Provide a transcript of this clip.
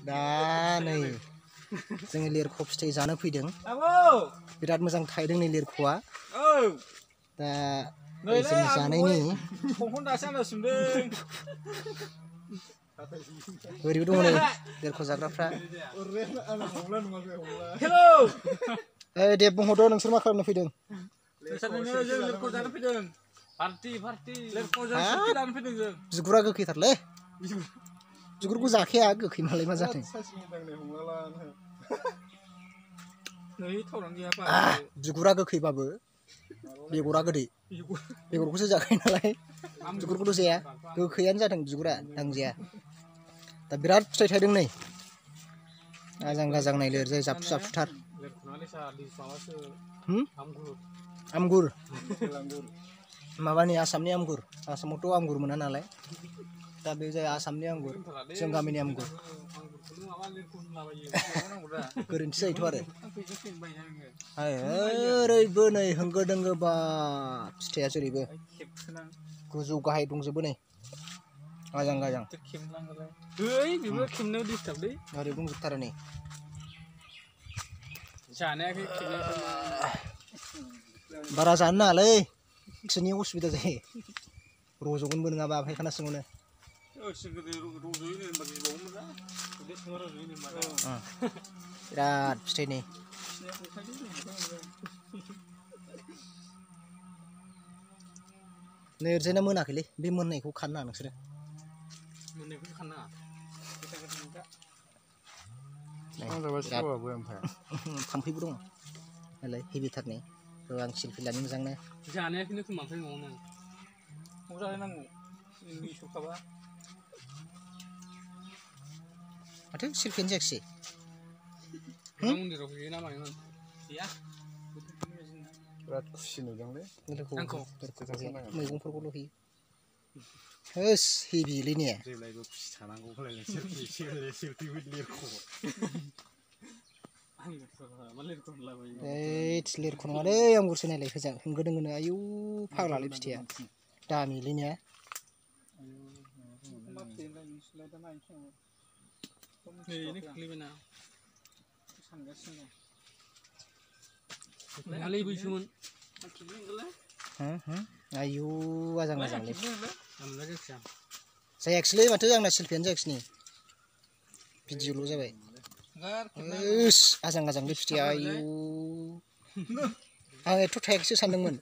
दा नै जोङो लिरख' फिथाइ जानो फैदों बिराद मोजां थायदों नै लिरख'आ दा जों जानायनि ओरैबो दङ नै लिरख' जाग्राफ्रा दे बुंहरद' नोंसोर मा खालामनो फैदों बिगुरा गोखैथारलै बिगुरखौ जाखाया गोखै मालाय मा जादों बिगुरा गोखैबाबो बेगरा गोदै बेगरखौसो जाखायो नालाय बिगुरखौथ' जाया गोखैयानो जादों बिगुरा दांजाया दा बिराद फिथाइ थायदों नै आजां गाजां नायनो ओरैजाय जाबथु जाबथुथार आमगुर माबानि आसामनि आमगुर आसामावथ' आमगुर मोना नालाय दा बे जाय आसामनि आंगुर जों गामिनि आंगुर गोरोन्थि जायोथ' आरो ओरैबो नै होंगो दोंगो बा फिथाइया जेरैबो गोजौ गाहाय दंजोबो नै आजां गाजां ओरै दंजोबथारो नै बारा जानो नाङालै खिनि उसुबिदा जायो रज'गोनबो नङाबा फायखाना सिङावनो बिराद फिथाइ नै नै ओरैजायना मोनाखैलै बे मोननायखौ खानो नाङा नोंसोरो थाम्फैबो दङ नालाय हेबिथारनि आं सेलफि लानो मोजांनो जानाया खिन्थु खोमाखै न'आवनो जानांगौ माथो सेलफियानो जायाखिसै मन्दिराव हैयो ना मायोमोन बिराद खुसि नुदोंलै मैगंफोरखौल' होयो होस हेबिलै ने जेब्लायबो खुसि थानांगौ लिरख' नङालै आंगुरसो नायलाय होजों होंगो दोंगोनो आयौ फाग्लालै फिथाइया दामिलै ने आयौ आजां गाजांलै जायाखिसैलै माथो आंना सेलफियानो जायाखिसै नै भिडिअल' जाबाय आजां गाजांलै फिथाइया आयौ आं एथ' थायाखैसो सानदोंमोन